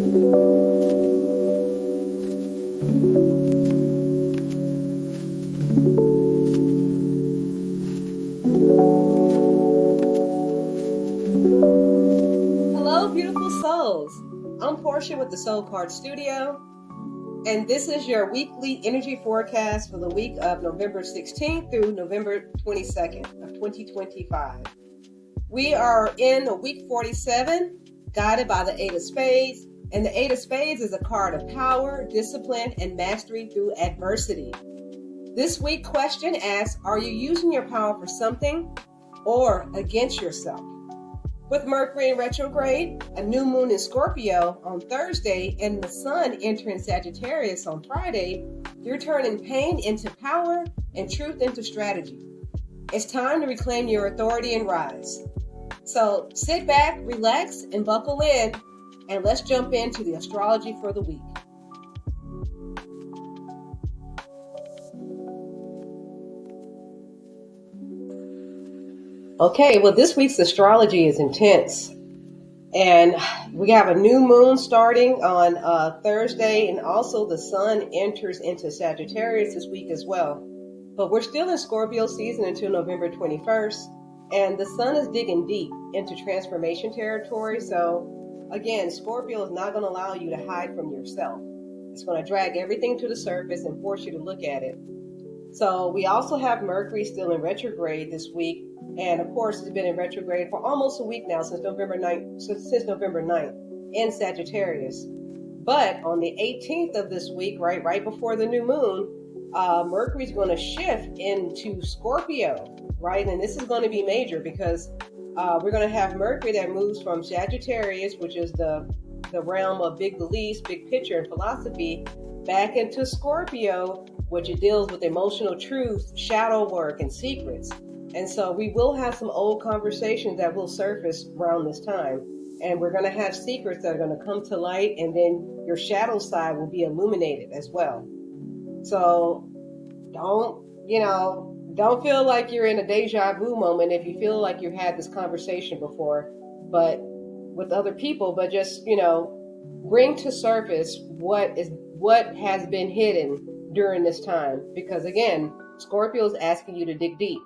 Hello, beautiful souls. I'm Portia with the Soul Card Studio, and this is your weekly energy forecast for the week of November 16th through November 22nd of 2025. We are in week 47, guided by the Eight of Spades, and the Eight of Spades is a card of power, discipline, and mastery through adversity. This week question asks, are you using your power for something or against yourself? With Mercury in retrograde, a new moon in Scorpio on Thursday, and the sun entering Sagittarius on Friday, you're turning pain into power and truth into strategy. It's time to reclaim your authority and rise. So sit back, relax, and buckle in, and let's jump into the astrology for the week. Okay, well, this week's astrology is intense. And we have a new moon starting on Thursday, and also the sun enters into Sagittarius this week as well. But we're still in Scorpio season until November 21st, and the sun is digging deep into transformation territory. So again, Scorpio is not going to allow you to hide from yourself. It's going to drag everything to the surface and force you to look at it. So we also have Mercury still in retrograde this week. And of course, it's been in retrograde for almost a week now, since November 9th in Sagittarius. But on the 18th of this week, right before the new moon, Mercury's going to shift into Scorpio, right? And this is going to be major because we're going to have Mercury that moves from Sagittarius, which is the realm of big beliefs, big picture, and philosophy, back into Scorpio, which it deals with emotional truth, shadow work, and secrets. And so we will have some old conversations that will surface around this time. And we're going to have secrets that are going to come to light, and then your shadow side will be illuminated as well. So don't feel like you're in a deja vu moment if you feel like you've had this conversation before, but with other people, but just, bring to surface what has been hidden during this time. Because again, Scorpio is asking you to dig deep.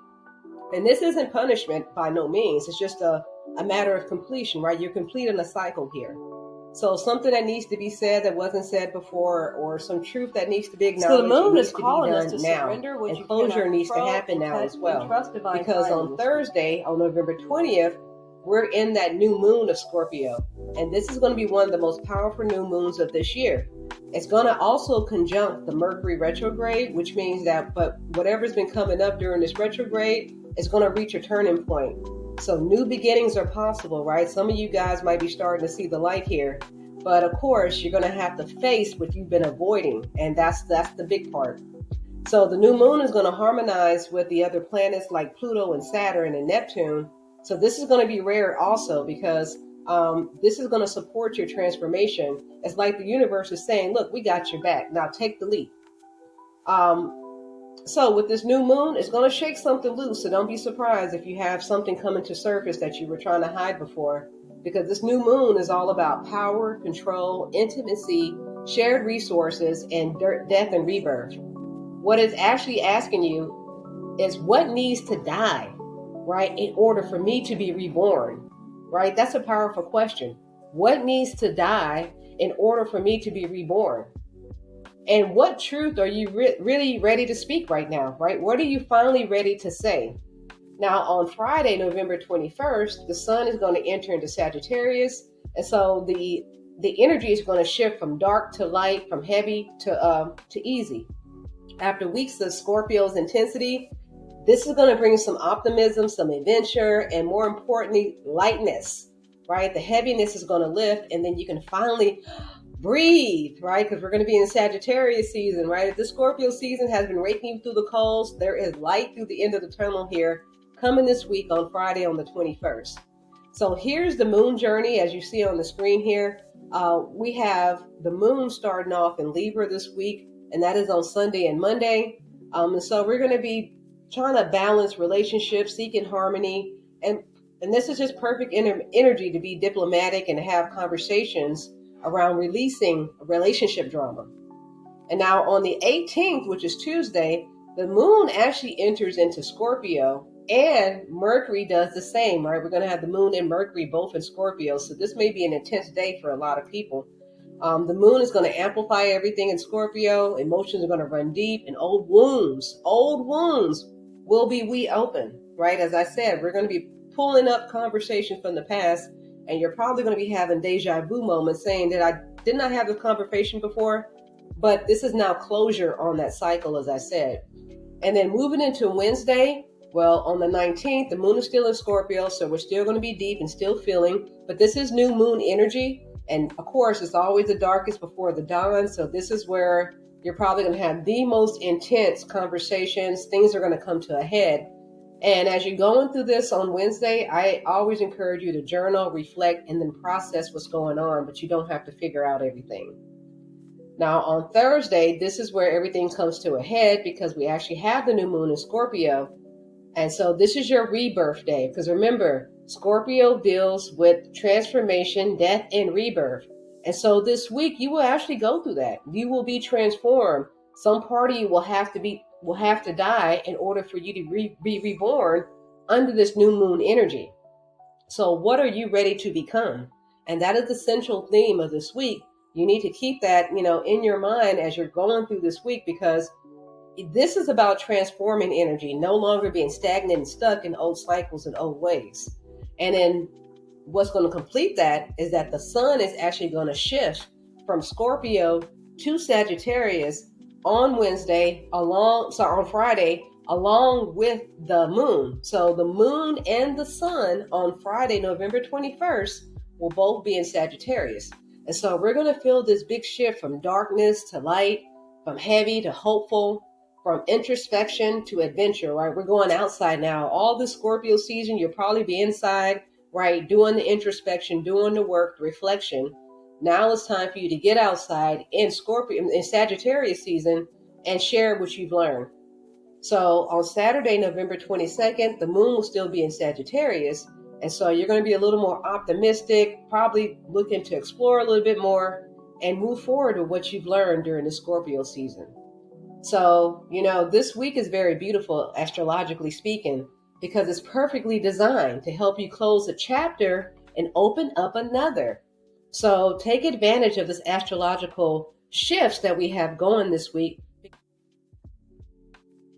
And this isn't punishment by no means. It's just a matter of completion, right? You're completing a cycle here. So something that needs to be said that wasn't said before, or some truth that needs to be acknowledged. So the moon is calling us to surrender, and closure needs to happen now as well. Because on Thursday, on November 20th, we're in that new moon of Scorpio. And this is going to be one of the most powerful new moons of this year. It's going to also conjunct the Mercury retrograde, which means that, but whatever's been coming up during this retrograde, is going to reach a turning point. So new beginnings are possible, right? Some of you guys might be starting to see the light here. But of course, you're going to have to face what you've been avoiding. And that's the big part. So the new moon is going to harmonize with the other planets like Pluto and Saturn and Neptune. So this is going to be rare also, because this is going to support your transformation. It's like the universe is saying, look, we got your back. Now take the leap. So with this new moon, it's going to shake something loose. So don't be surprised if you have something coming to surface that you were trying to hide before, because this new moon is all about power, control, intimacy, shared resources, and death and rebirth. What it's actually asking you is what needs to die, right, in order for me to be reborn, right? That's a powerful question. What needs to die in order for me to be reborn? And what truth are you really ready to speak right now, right? What are you finally ready to say? Now, on Friday, November 21st, the sun is going to enter into Sagittarius. And so the energy is going to shift from dark to light, from heavy to easy. After weeks of Scorpio's intensity, this is going to bring some optimism, some adventure, and more importantly, lightness, right? The heaviness is going to lift, and then you can finally breathe, right? Because we're going to be in Sagittarius season, right? If the Scorpio season has been raking you through the coals, there is light through the end of the tunnel here coming this week on Friday on the 21st. So here's the moon journey, as you see on the screen here. We have the moon starting off in Libra this week, and that is on Sunday and Monday. And so we're going to be trying to balance relationships, seeking harmony, and this is just perfect energy to be diplomatic and have conversations around releasing relationship drama. And now on the 18th, which is Tuesday, the moon actually enters into Scorpio, and Mercury does the same, right? We're going to have the moon and Mercury both in Scorpio. So this may be an intense day for a lot of people. The moon is going to amplify everything in Scorpio. Emotions are going to run deep, and old wounds will be reopened, right? As I said, we're going to be pulling up conversations from the past, and you're probably going to be having deja vu moments saying that I did not have this conversation before, but this is now closure on that cycle, as I said. And then moving into Wednesday, well, on the 19th, the moon is still in Scorpio, so we're still going to be deep and still feeling, but this is new moon energy. And of course, it's always the darkest before the dawn. So this is where you're probably going to have the most intense conversations. Things are going to come to a head. And as you're going through this on Wednesday, I always encourage you to journal, reflect, and then process what's going on, but you don't have to figure out everything. Now on Thursday, this is where everything comes to a head because we actually have the new moon in Scorpio. And so this is your rebirth day, because remember, Scorpio deals with transformation, death, and rebirth. And so this week you will actually go through that. You will be transformed. Some part of you will have to die in order for you to be reborn under this new moon energy. So what are you ready to become? And that is the central theme of this week. You need to keep that, in your mind as you're going through this week, because this is about transforming energy, no longer being stagnant and stuck in old cycles and old ways. And then what's going to complete that is that the sun is actually going to shift from Scorpio to Sagittarius on Friday, along with the moon. So the moon and the sun on Friday, November 21st, will both be in Sagittarius. And so we're going to feel this big shift from darkness to light, from heavy to hopeful, from introspection to adventure, right? We're going outside now. All this Scorpio season, you'll probably be inside, right? Doing the introspection, doing the work, the reflection. Now it's time for you to get outside in Sagittarius season and share what you've learned. So on Saturday, November 22nd, the moon will still be in Sagittarius. And so you're going to be a little more optimistic, probably looking to explore a little bit more and move forward with what you've learned during the Scorpio season. So, this week is very beautiful, astrologically speaking, because it's perfectly designed to help you close a chapter and open up another. So take advantage of this astrological shifts that we have going this week